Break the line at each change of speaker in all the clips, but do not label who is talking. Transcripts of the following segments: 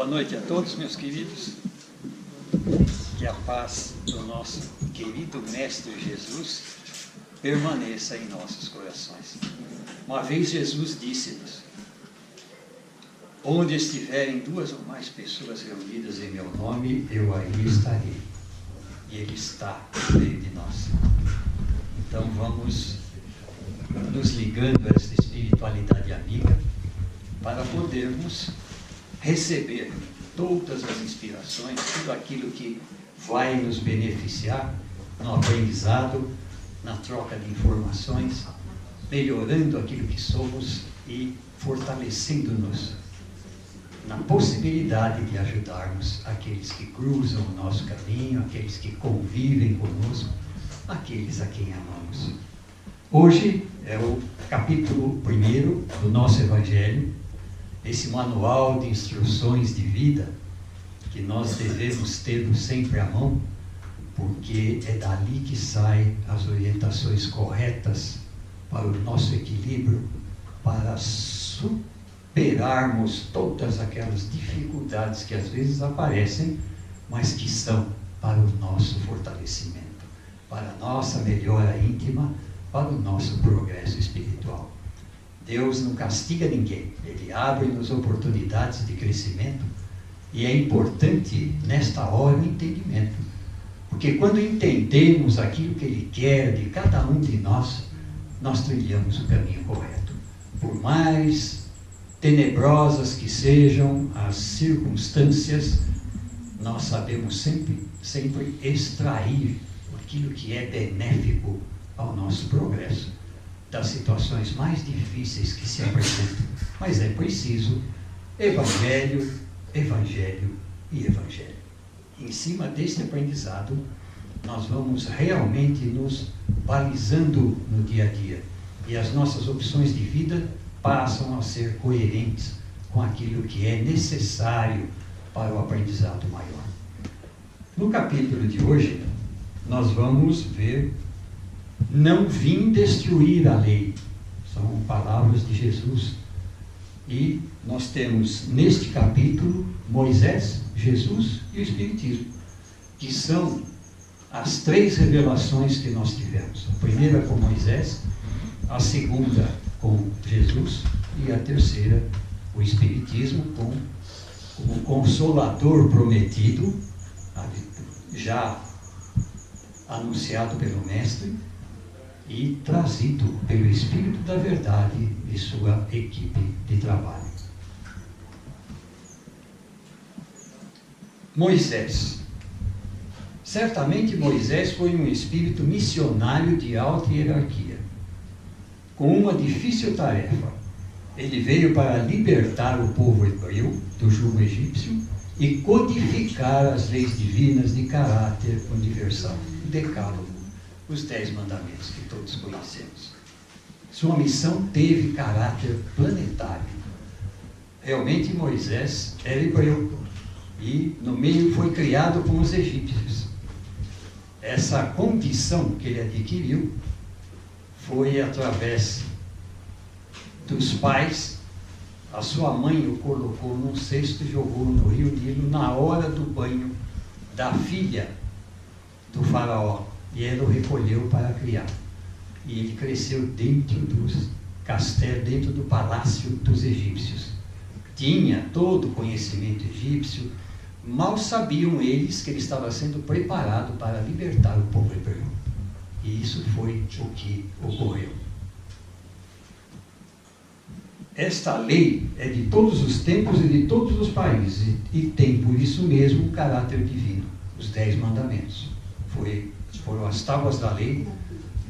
Boa noite a todos, meus queridos. Que a paz do nosso querido Mestre Jesus permaneça em nossos corações. Uma vez Jesus disse-nos: onde estiverem 2 ou mais pessoas reunidas em meu nome, eu aí estarei. E Ele está no meio de nós. Então vamos nos ligando a essa espiritualidade amiga para podermos receber todas as inspirações, tudo aquilo que vai nos beneficiar no aprendizado, na troca de informações, melhorando aquilo que somos e fortalecendo-nos na possibilidade de ajudarmos aqueles que cruzam o nosso caminho, aqueles que convivem conosco, aqueles a quem amamos. Hoje é o capítulo 1 do nosso Evangelho, esse manual de instruções de vida que nós devemos ter sempre à mão, porque é dali que saem as orientações corretas para o nosso equilíbrio, para superarmos todas aquelas dificuldades que às vezes aparecem, mas que são para o nosso fortalecimento, para a nossa melhora íntima, para o nosso progresso espiritual. Deus não castiga ninguém, Ele abre-nos oportunidades de crescimento, e é importante nesta hora o entendimento, porque quando entendemos aquilo que Ele quer de cada um de nós, nós trilhamos o caminho correto. Por mais tenebrosas que sejam as circunstâncias, nós sabemos sempre extrair aquilo que é benéfico ao nosso progresso das situações mais difíceis que se apresentam. Mas é preciso Evangelho, Evangelho e Evangelho. Em cima deste aprendizado, nós vamos realmente nos balizando no dia a dia. E as nossas opções de vida passam a ser coerentes com aquilo que é necessário para o aprendizado maior. No capítulo de hoje, nós vamos ver: não vim destruir a lei. São palavras de Jesus. E nós temos neste capítulo Moisés, Jesus e o Espiritismo, que são as 3 revelações que nós tivemos. A primeira com Moisés, a segunda com Jesus e a terceira, o Espiritismo, com o Consolador prometido, já anunciado pelo Mestre e trazido pelo Espírito da Verdade e sua equipe de trabalho. Moisés. Certamente Moisés foi um espírito missionário de alta hierarquia, com uma difícil tarefa. Ele veio para libertar o povo hebreu do jugo egípcio e codificar as leis divinas de caráter universal, o Decálogo, os 10 mandamentos que todos conhecemos. Sua missão teve caráter planetário. Realmente Moisés era hebreu e no meio foi criado com os egípcios. Essa condição que ele adquiriu foi através dos pais. A sua mãe o colocou num cesto e jogou no rio Nilo na hora do banho da filha do faraó. E ela o recolheu para criar. E ele cresceu dentro dos castelos, dentro do palácio dos egípcios. Tinha todo o conhecimento egípcio. Mal sabiam eles que ele estava sendo preparado para libertar o povo hebreu. E isso foi o que ocorreu. Esta lei é de todos os tempos e de todos os países, e tem por isso mesmo um caráter divino. Os 10 mandamentos. Foram as tábuas da lei,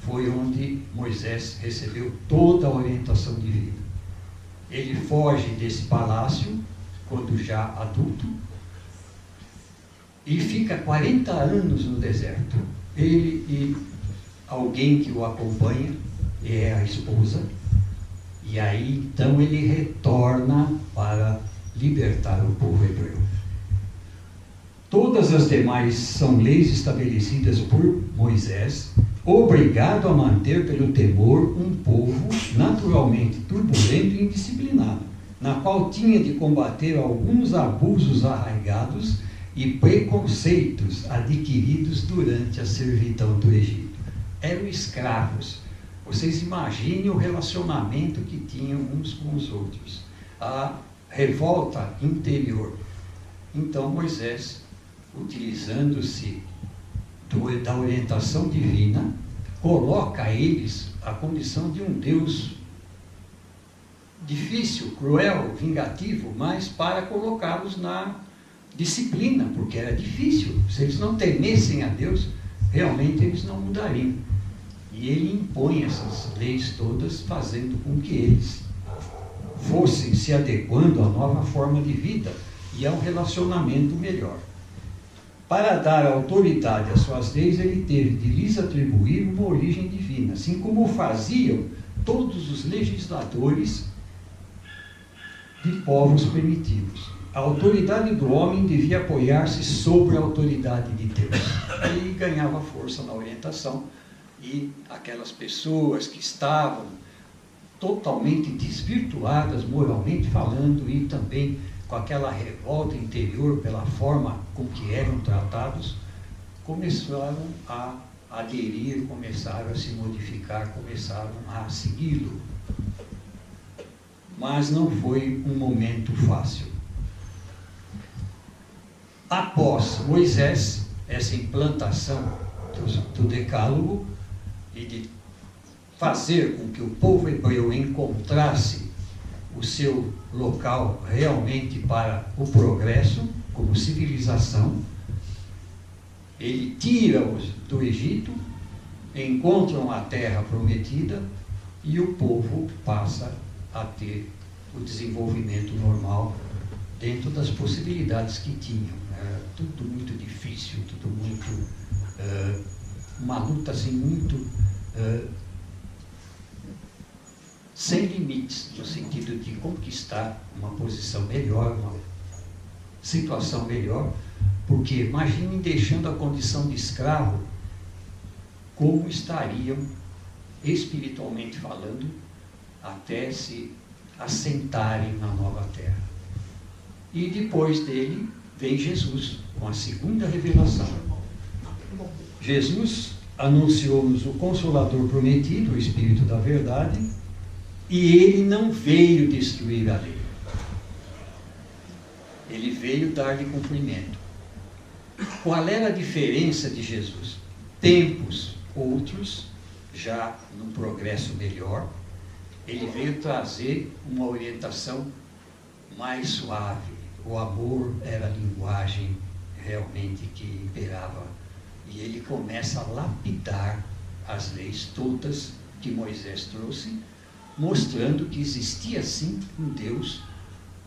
foi onde Moisés recebeu toda a orientação divina. Ele foge desse palácio, quando já adulto, e fica 40 anos no deserto. Ele e alguém que o acompanha, é a esposa, e aí então ele retorna para libertar o povo hebreu. Todas as demais são leis estabelecidas por Moisés, obrigado a manter pelo temor um povo naturalmente turbulento e indisciplinado, na qual tinha de combater alguns abusos arraigados e preconceitos adquiridos durante a servidão do Egito. Eram escravos. Vocês imaginem o relacionamento que tinham uns com os outros. A revolta interior. Então Moisés, utilizando-se da orientação divina, coloca a eles a condição de um Deus difícil, cruel, vingativo, mas para colocá-los na disciplina, porque era difícil. Se eles não temessem a Deus, realmente eles não mudariam. E ele impõe essas leis todas, fazendo com que eles fossem se adequando à nova forma de vida e a um relacionamento melhor. Para dar autoridade às suas leis, ele teve de lhes atribuir uma origem divina, assim como faziam todos os legisladores de povos primitivos. A autoridade do homem devia apoiar-se sobre a autoridade de Deus. Aí ganhava força na orientação, e aquelas pessoas que estavam totalmente desvirtuadas moralmente falando, e também com aquela revolta interior pela forma com que eram tratados, começaram a aderir, começaram a se modificar, começaram a segui-lo. Mas não foi um momento fácil. Após Moisés, essa implantação do Decálogo e de fazer com que o povo hebreu encontrasse o seu local realmente para o progresso, como civilização, ele tira-os do Egito, encontram a terra prometida e o povo passa a ter o desenvolvimento normal dentro das possibilidades que tinham. Era tudo muito difícil, tudo muito... uma luta assim muito... sem limites, no sentido de conquistar uma posição melhor, uma situação melhor, porque imaginem deixando a condição de escravo, como estariam, espiritualmente falando, até se assentarem na nova terra. E depois dele vem Jesus, com a segunda revelação. Jesus anunciou-nos o Consolador prometido, o Espírito da Verdade, e ele não veio destruir a lei. Ele veio dar-lhe cumprimento. Qual era a diferença de Jesus? Tempos outros, já num progresso melhor, ele veio trazer uma orientação mais suave. O amor era a linguagem realmente que imperava. E ele começa a lapidar as leis todas que Moisés trouxe, mostrando que existia sim um Deus,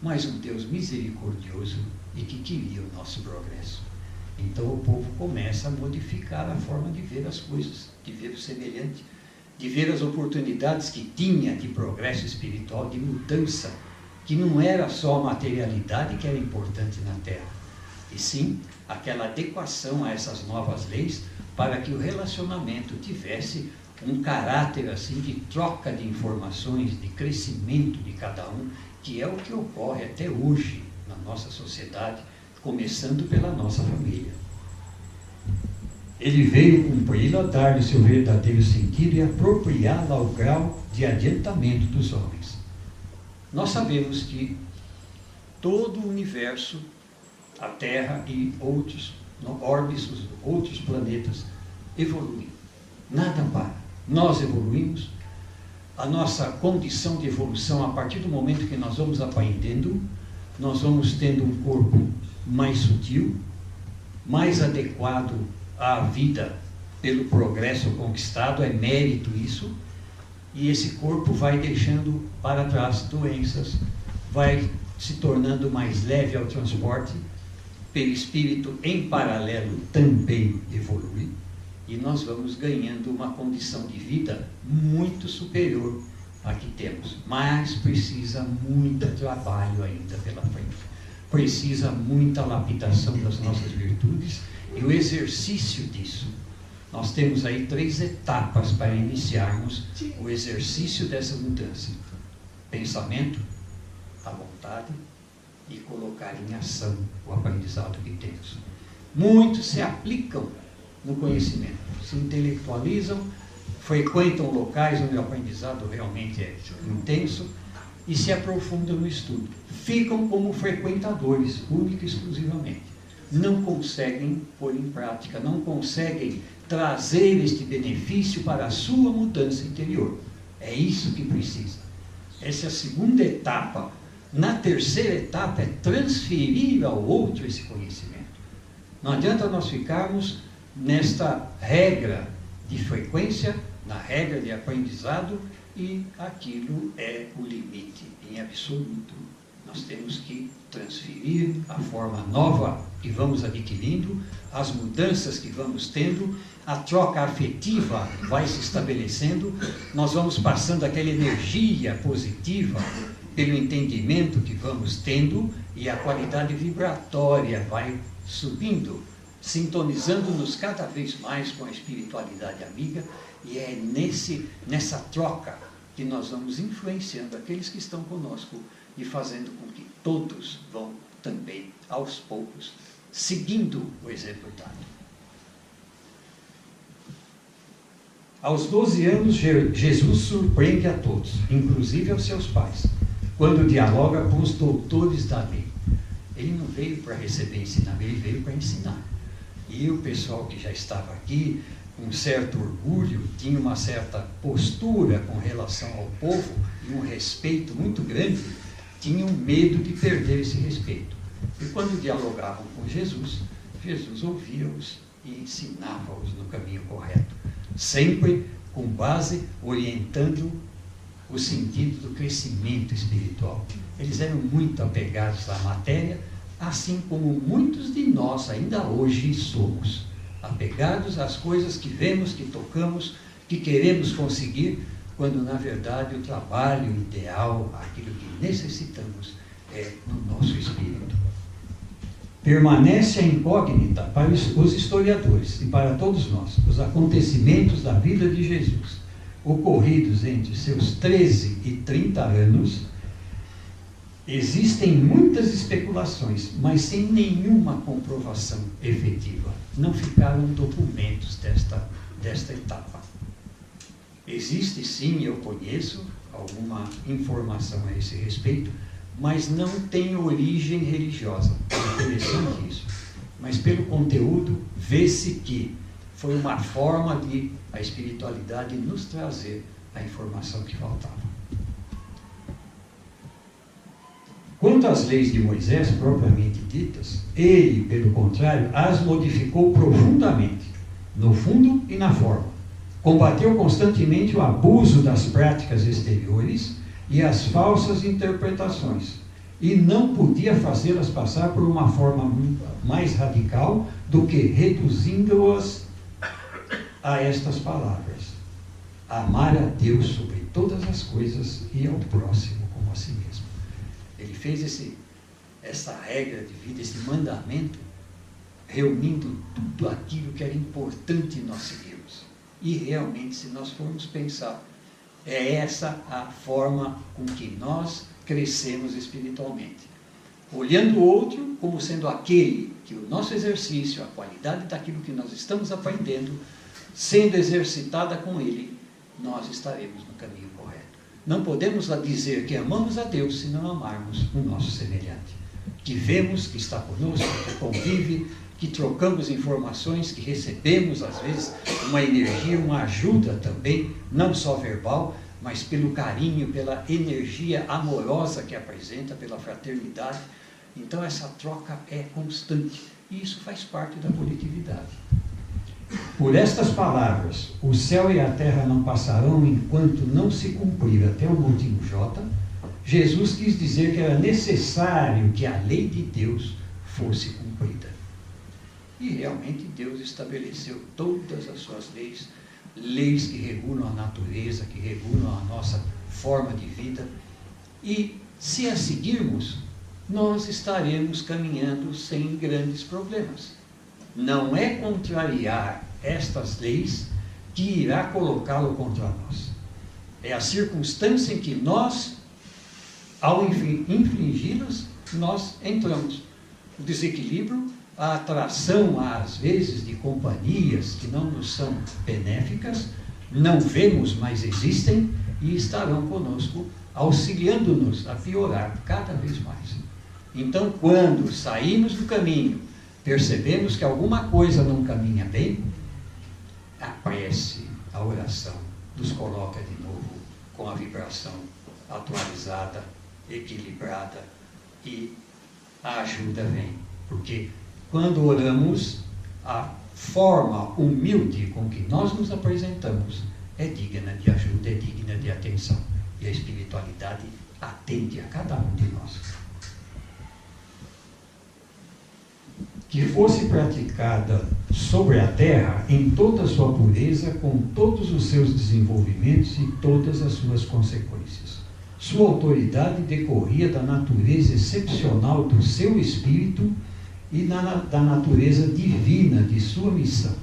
mas um Deus misericordioso e que queria o nosso progresso. Então o povo começa a modificar a forma de ver as coisas, de ver o semelhante, de ver as oportunidades que tinha de progresso espiritual, de mudança, que não era só a materialidade que era importante na terra, e sim aquela adequação a essas novas leis para que o relacionamento tivesse um caráter assim de troca de informações, de crescimento de cada um, que é o que ocorre até hoje na nossa sociedade, começando pela nossa família. Ele veio cumpri-la, dar-lhe seu verdadeiro sentido e apropriá-la ao grau de adiantamento dos homens. Nós sabemos que todo o universo, a Terra e outros orbes, outros planetas evoluem. Nada para. Nós evoluímos. A nossa condição de evolução, a partir do momento que nós vamos aprendendo, nós vamos tendo um corpo mais sutil, mais adequado à vida pelo progresso conquistado, é mérito isso, e esse corpo vai deixando para trás doenças, vai se tornando mais leve ao transporte, perispírito em paralelo também evolui, e nós vamos ganhando uma condição de vida muito superior à que temos, mas precisa muito trabalho ainda pela frente, precisa muita lapidação das nossas virtudes e o exercício disso. Nós temos aí 3 etapas para iniciarmos o exercício dessa mudança: pensamento, a vontade e colocar em ação o aprendizado que temos. Muitos se aplicam no conhecimento, se intelectualizam, frequentam locais onde o aprendizado realmente é intenso e se aprofundam no estudo. Ficam como frequentadores, única e exclusivamente. Não conseguem pôr em prática, não conseguem trazer este benefício para a sua mudança interior. É isso que precisa. Essa é a segunda etapa. Na terceira etapa é transferir ao outro esse conhecimento. Não adianta nós ficarmos nesta regra de frequência, na regra de aprendizado, e aquilo é o limite em absoluto. Nós temos que transferir a forma nova que vamos adquirindo, as mudanças que vamos tendo, a troca afetiva vai se estabelecendo, nós vamos passando aquela energia positiva pelo entendimento que vamos tendo e a qualidade vibratória vai subindo, sintonizando-nos cada vez mais com a espiritualidade amiga, e é nessa troca que nós vamos influenciando aqueles que estão conosco e fazendo com que todos vão também, aos poucos, seguindo o exemplo dado. Aos 12 anos, Jesus surpreende a todos, inclusive aos seus pais, quando dialoga com os doutores da lei. Ele não veio para receber ensinamento, ele veio para ensinar. E o pessoal que já estava aqui, com um certo orgulho, tinha uma certa postura com relação ao povo e um respeito muito grande, tinham medo de perder esse respeito. E quando dialogavam com Jesus, Jesus ouvia-os e ensinava-os no caminho correto, sempre com base orientando o sentido do crescimento espiritual. Eles eram muito apegados à matéria, assim como muitos de nós ainda hoje somos, apegados às coisas que vemos, que tocamos, que queremos conseguir, quando na verdade o trabalho ideal, aquilo que necessitamos, é no nosso espírito. Permanece a incógnita para os historiadores e para todos nós, os acontecimentos da vida de Jesus, ocorridos entre seus 13 e 30 anos. Existem muitas especulações, mas sem nenhuma comprovação efetiva. Não ficaram documentos desta etapa. Existe sim, eu conheço alguma informação a esse respeito, mas não tem origem religiosa. É interessante isso. Mas pelo conteúdo, vê-se que foi uma forma de a espiritualidade nos trazer a informação que faltava. Quanto às leis de Moisés, propriamente ditas, ele, pelo contrário, as modificou profundamente, no fundo e na forma. Combateu constantemente o abuso das práticas exteriores e as falsas interpretações, e não podia fazê-las passar por uma forma mais radical do que reduzindo-as a estas palavras: amar a Deus sobre todas as coisas e ao próximo como a si mesmo. Ele fez essa regra de vida, esse mandamento, reunindo tudo aquilo que era importante nós seguirmos. E realmente, se nós formos pensar, é essa a forma com que nós crescemos espiritualmente. Olhando o outro como sendo aquele que o nosso exercício, a qualidade daquilo que nós estamos aprendendo, sendo exercitada com ele, nós estaremos no caminho correto. Não podemos dizer que amamos a Deus se não amarmos o nosso semelhante, que vemos, que está conosco, que convive, que trocamos informações, que recebemos, às vezes, uma energia, uma ajuda também, não só verbal, mas pelo carinho, pela energia amorosa que apresenta, pela fraternidade. Então, essa troca é constante, e isso faz parte da coletividade. Por estas palavras, o céu e a terra não passarão enquanto não se cumprir até o último J, Jesus quis dizer que era necessário que a lei de Deus fosse cumprida. E realmente Deus estabeleceu todas as suas leis, leis que regulam a natureza, que regulam a nossa forma de vida, e se a seguirmos, nós estaremos caminhando sem grandes problemas. Não é contrariar estas leis que irá colocá-lo contra nós. É a circunstância em que nós ao infringi-las, nós entramos. O desequilíbrio, a atração, às vezes, de companhias que não nos são benéficas, não vemos, mas existem e estarão conosco, auxiliando-nos a piorar cada vez mais. Então, quando saímos do caminho, percebemos que alguma coisa não caminha bem, a prece, a oração, nos coloca de novo com a vibração atualizada, equilibrada, e a ajuda vem. Porque quando oramos, a forma humilde com que nós nos apresentamos é digna de ajuda, é digna de atenção. E a espiritualidade atende a cada um de nós. Que fosse praticada sobre a terra em toda a sua pureza, com todos os seus desenvolvimentos e todas as suas consequências. Sua autoridade decorria da natureza excepcional do seu espírito e da natureza divina de sua missão.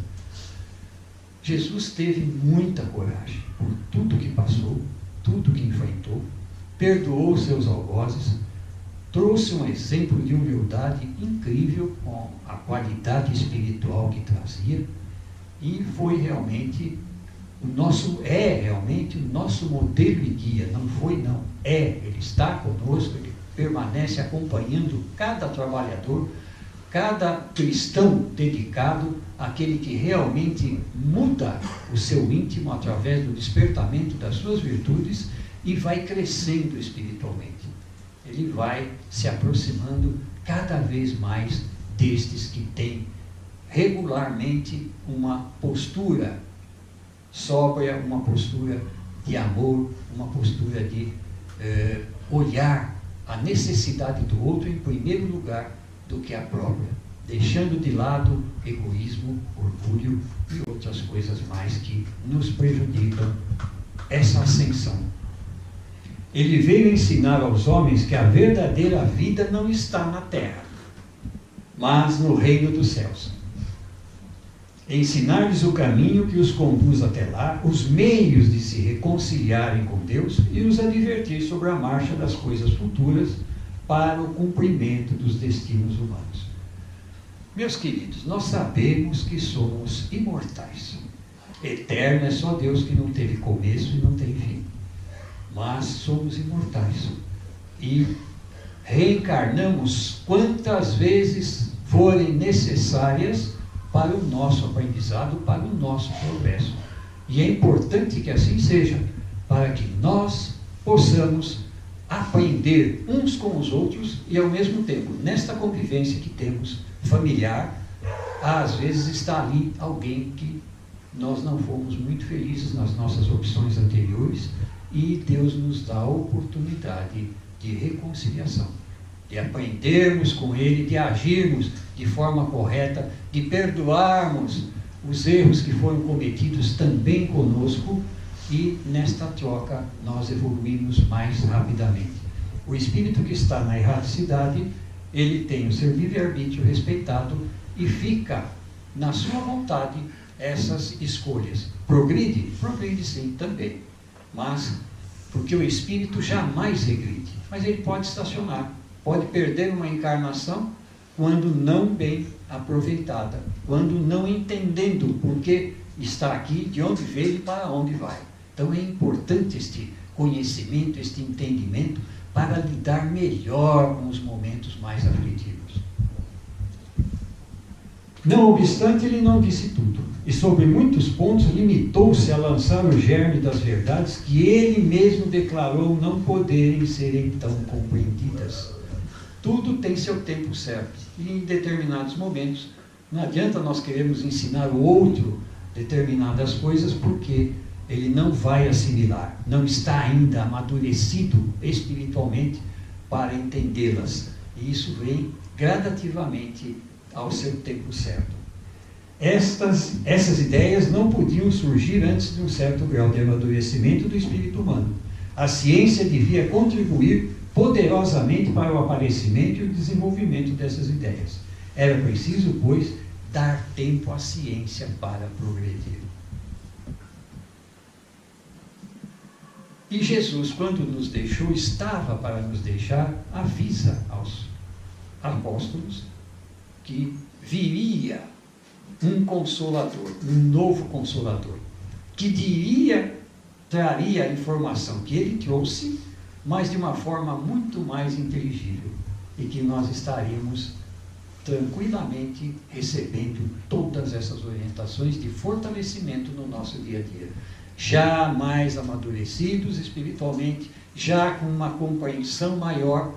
Jesus teve muita coragem por tudo que passou, tudo que enfrentou, perdoou seus algozes, trouxe um exemplo de humildade incrível com a qualidade espiritual que trazia, e foi realmente realmente o nosso modelo e guia. Não foi, não. Ele está conosco, ele permanece acompanhando cada trabalhador, cada cristão dedicado, aquele que realmente muda o seu íntimo através do despertamento das suas virtudes e vai crescendo espiritualmente. Ele vai se aproximando cada vez mais destes que têm regularmente uma postura sóbria, uma postura de amor, uma postura de olhar a necessidade do outro em primeiro lugar do que a própria, deixando de lado egoísmo, orgulho e outras coisas mais que nos prejudicam essa ascensão. Ele veio ensinar aos homens que a verdadeira vida não está na terra, mas no reino dos céus. Ensinar-lhes o caminho que os conduz até lá, os meios de se reconciliarem com Deus e os advertir sobre a marcha das coisas futuras para o cumprimento dos destinos humanos. Meus queridos, nós sabemos que somos imortais. Eterno é só Deus, que não teve começo e não tem fim. Mas somos imortais. E reencarnamos quantas vezes forem necessárias para o nosso aprendizado, para o nosso progresso. E é importante que assim seja, para que nós possamos aprender uns com os outros e, ao mesmo tempo, nesta convivência que temos familiar, às vezes está ali alguém que nós não fomos muito felizes nas nossas opções anteriores, e Deus nos dá a oportunidade de reconciliação, de aprendermos com ele, de agirmos de forma correta, de perdoarmos os erros que foram cometidos também conosco, e nesta troca nós evoluímos mais rapidamente. O espírito que está na erraticidade, ele tem o seu livre-arbítrio respeitado e fica na sua vontade essas escolhas. Progride? Progride sim, também. Mas, porque o espírito jamais regride, mas ele pode estacionar, pode perder uma encarnação quando não bem aproveitada, quando não entendendo por que está aqui, de onde veio e para onde vai. Então é importante este conhecimento, este entendimento, para lidar melhor com os momentos mais aflitivos. Não obstante, ele não disse tudo, e sobre muitos pontos limitou-se a lançar o germe das verdades que ele mesmo declarou não poderem ser então compreendidas. Tudo tem seu tempo certo, e em determinados momentos não adianta nós queremos ensinar o outro determinadas coisas, porque ele não vai assimilar, não está ainda amadurecido espiritualmente para entendê-las, e isso vem gradativamente ao seu tempo certo. Essas ideias não podiam surgir antes de um certo grau de amadurecimento do espírito humano. A ciência devia contribuir poderosamente para o aparecimento e o desenvolvimento dessas ideias. Era preciso, pois, dar tempo à ciência para progredir. E Jesus, quando nos deixou, estava para nos deixar, avisa aos apóstolos que viria um Consolador, um novo Consolador, que traria a informação que ele trouxe, mas de uma forma muito mais inteligível, e que nós estaríamos tranquilamente recebendo todas essas orientações de fortalecimento no nosso dia a dia, já mais amadurecidos espiritualmente, já com uma compreensão maior.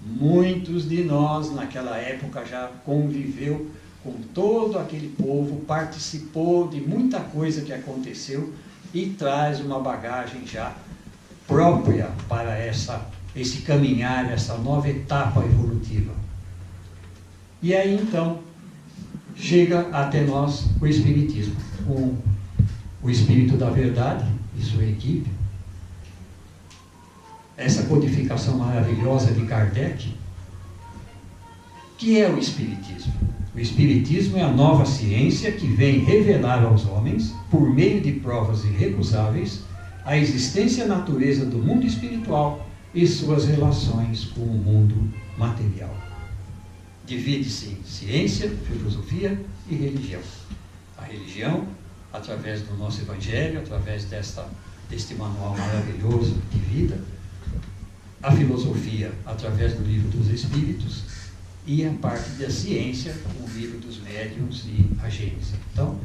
Muitos de nós naquela época já conviveu com todo aquele povo, participou de muita coisa que aconteceu e traz uma bagagem já própria para esse caminhar, essa nova etapa evolutiva. E aí então chega até nós o Espiritismo, com o Espírito da Verdade e sua equipe, essa codificação maravilhosa de Kardec. Que é o Espiritismo? O Espiritismo é a nova ciência que vem revelar aos homens, por meio de provas irrecusáveis, a existência e a natureza do mundo espiritual e suas relações com o mundo material. Divide-se em ciência, filosofia e religião. A religião, através do nosso Evangelho, através deste manual maravilhoso de vida. A filosofia, através do Livro dos Espíritos. E a parte da ciência, com o Livro dos Médiuns e a Gênese. Então,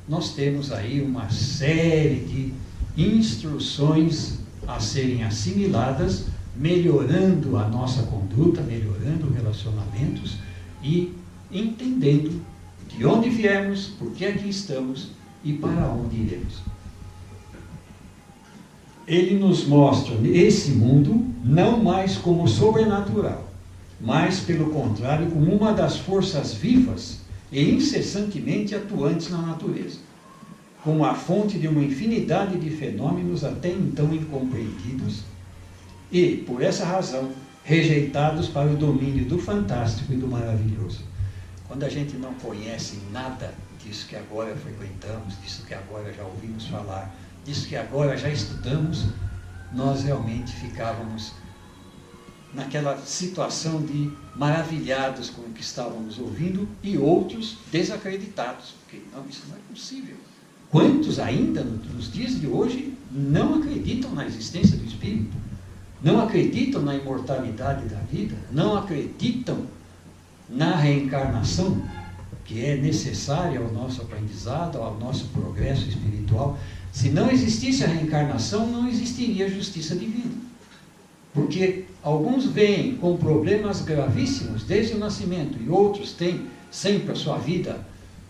nós temos aí uma série de instruções a serem assimiladas, melhorando a nossa conduta, melhorando relacionamentos e entendendo de onde viemos, por que aqui estamos e para onde iremos. Ele nos mostra esse mundo não mais como sobrenatural, mas, pelo contrário, como uma das forças vivas e incessantemente atuantes na natureza, como a fonte de uma infinidade de fenômenos até então incompreendidos e, por essa razão, rejeitados para o domínio do fantástico e do maravilhoso. Quando a gente não conhece nada disso que agora frequentamos, disso que agora já ouvimos falar, disso que agora já estudamos, nós realmente ficávamos naquela situação de maravilhados com o que estávamos ouvindo e outros desacreditados, porque não, isso não é possível. Quantos ainda nos dias de hoje não acreditam na existência do Espírito, não acreditam na imortalidade da vida, não acreditam na reencarnação, que é necessária ao nosso aprendizado, ao nosso progresso espiritual. Se não existisse a reencarnação, não existiria a justiça divina. Porque alguns vêm com problemas gravíssimos desde o nascimento e outros têm sempre a sua vida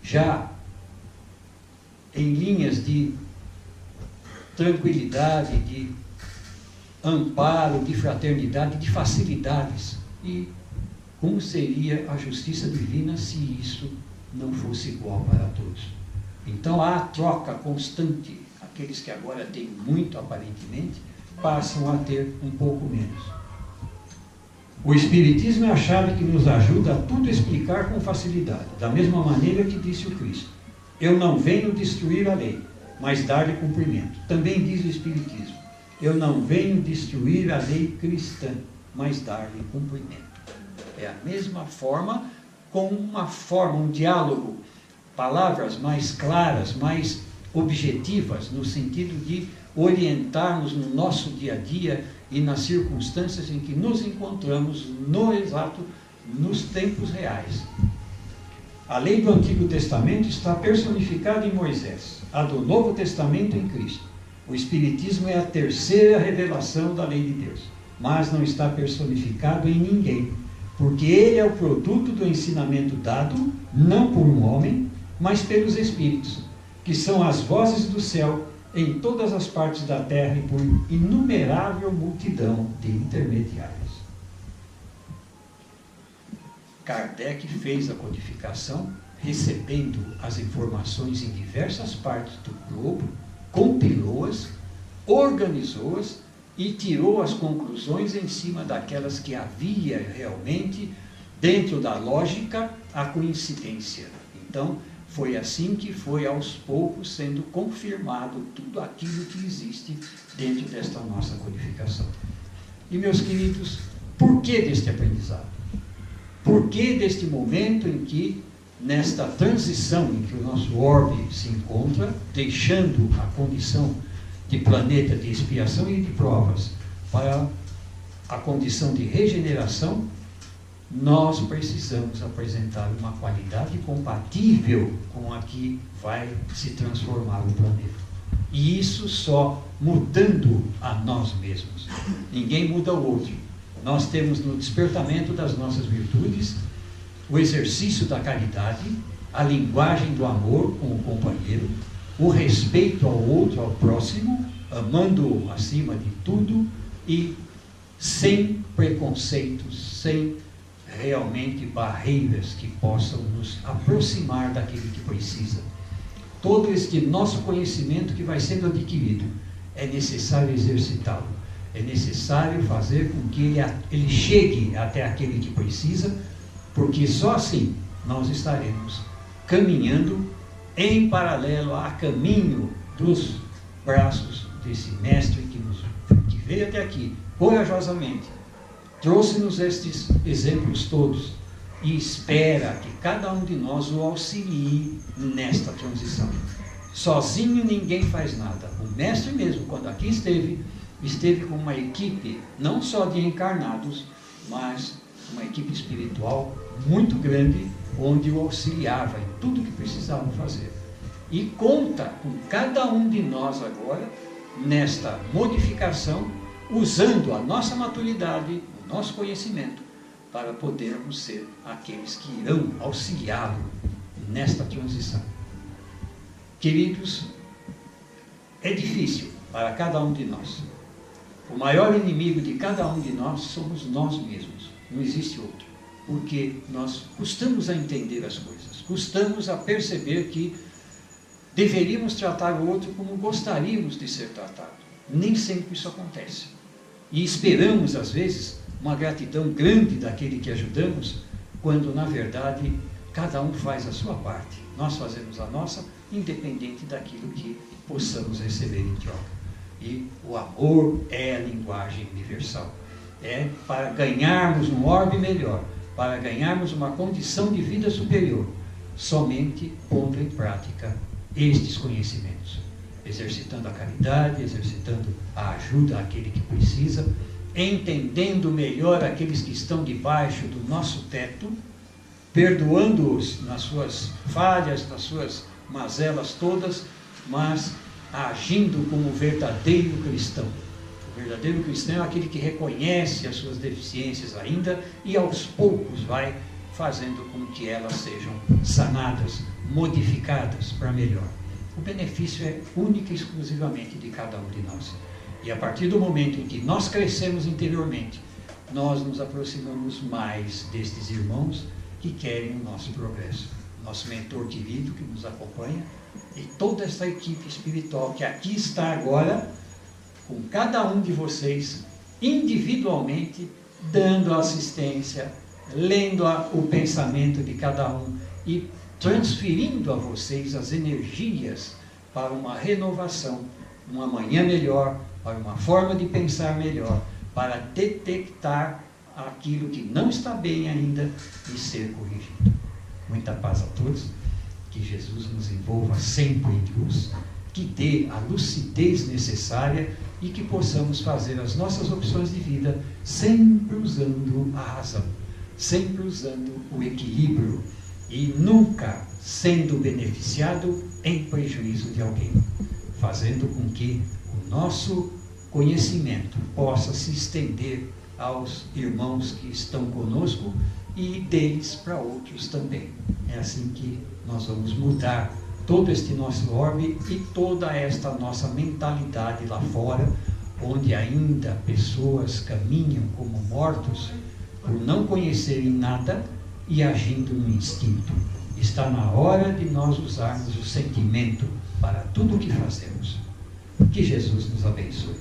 já em linhas de tranquilidade, de amparo, de fraternidade, de facilidades. E como seria a justiça divina se isso não fosse igual para todos? Então há troca constante. Aqueles que agora têm muito, aparentemente, passam a ter um pouco menos. O Espiritismo é a chave que nos ajuda a tudo explicar com facilidade, da mesma maneira que disse o Cristo: eu não venho destruir a lei, mas dar-lhe cumprimento. Também diz o Espiritismo: eu não venho destruir a lei cristã, mas dar-lhe cumprimento. É a mesma forma, com um diálogo, palavras mais claras, mais objetivas, no sentido de orientar-nos no nosso dia a dia e nas circunstâncias em que nos encontramos nos tempos reais. A lei do Antigo Testamento está personificada em Moisés, a do Novo Testamento em Cristo. O Espiritismo é a terceira revelação da lei de Deus, mas não está personificado em ninguém, porque ele é o produto do ensinamento dado, não por um homem, mas pelos Espíritos, que são as vozes do céu em todas as partes da terra e por inumerável multidão de intermediários. Kardec fez a codificação, recebendo as informações em diversas partes do globo, compilou-as, organizou-as e tirou as conclusões em cima daquelas que havia realmente, dentro da lógica, a coincidência. Então, foi assim que foi aos poucos sendo confirmado tudo aquilo que existe dentro desta nossa codificação. E, meus queridos, por que deste aprendizado? Por que deste momento em que, nesta transição em que o nosso orbe se encontra, deixando a condição de planeta de expiação e de provas para a condição de regeneração, nós precisamos apresentar uma qualidade compatível com a que vai se transformar o planeta. E isso só mudando a nós mesmos. Ninguém muda o outro. Nós temos no despertamento das nossas virtudes o exercício da caridade, a linguagem do amor com o companheiro, o respeito ao outro, ao próximo, amando-o acima de tudo e sem preconceitos, sem realmente barreiras que possam nos aproximar daquele que precisa. Todo este nosso conhecimento que vai sendo adquirido, é necessário exercitá-lo, é necessário fazer com que ele chegue até aquele que precisa, porque só assim nós estaremos caminhando em paralelo a caminho dos braços desse mestre que veio até aqui corajosamente, trouxe-nos estes exemplos todos e espera que cada um de nós o auxilie nesta transição. Sozinho ninguém faz nada. O mestre mesmo, quando aqui esteve com uma equipe não só de encarnados, mas uma equipe espiritual muito grande, onde o auxiliava em tudo que precisavam fazer. E conta com cada um de nós agora nesta modificação, usando a nossa maturidade, o nosso conhecimento, para podermos ser aqueles que irão auxiliá-lo nesta transição. Queridos, é difícil para cada um de nós. O maior inimigo de cada um de nós somos nós mesmos, não existe outro. Porque nós custamos a entender as coisas, custamos a perceber que deveríamos tratar o outro como gostaríamos de ser tratado. Nem sempre isso acontece. E esperamos, às vezes, uma gratidão grande daquele que ajudamos, quando, na verdade, cada um faz a sua parte. Nós fazemos a nossa, independente daquilo que possamos receber em troca. E o amor é a linguagem universal. É para ganharmos um orbe melhor, para ganharmos uma condição de vida superior, somente pondo em prática estes conhecimentos. Exercitando a caridade, exercitando a ajuda àquele que precisa, entendendo melhor aqueles que estão debaixo do nosso teto, perdoando-os nas suas falhas, nas suas mazelas todas, mas agindo como verdadeiro cristão. O verdadeiro cristão é aquele que reconhece as suas deficiências ainda e aos poucos vai fazendo com que elas sejam sanadas, modificadas para melhor. O benefício é única e exclusivamente de cada um de nós. E a partir do momento em que nós crescemos interiormente, nós nos aproximamos mais destes irmãos que querem o nosso progresso. Nosso mentor querido que nos acompanha e toda essa equipe espiritual que aqui está agora, com cada um de vocês, individualmente, dando assistência, lendo o pensamento de cada um e transferindo a vocês as energias para uma renovação, uma manhã melhor, para uma forma de pensar melhor, para detectar aquilo que não está bem ainda e ser corrigido. Muita paz a todos, que Jesus nos envolva sempre em luz, que dê a lucidez necessária e que possamos fazer as nossas opções de vida sempre usando a razão, sempre usando o equilíbrio e nunca sendo beneficiado em prejuízo de alguém, fazendo com que o nosso conhecimento possa se estender aos irmãos que estão conosco e deles para outros também. É assim que nós vamos mudar todo este nosso orbe e toda esta nossa mentalidade lá fora, onde ainda pessoas caminham como mortos por não conhecerem nada e agindo no instinto. Está na hora de nós usarmos o sentimento para tudo o que fazemos. Que Jesus nos abençoe.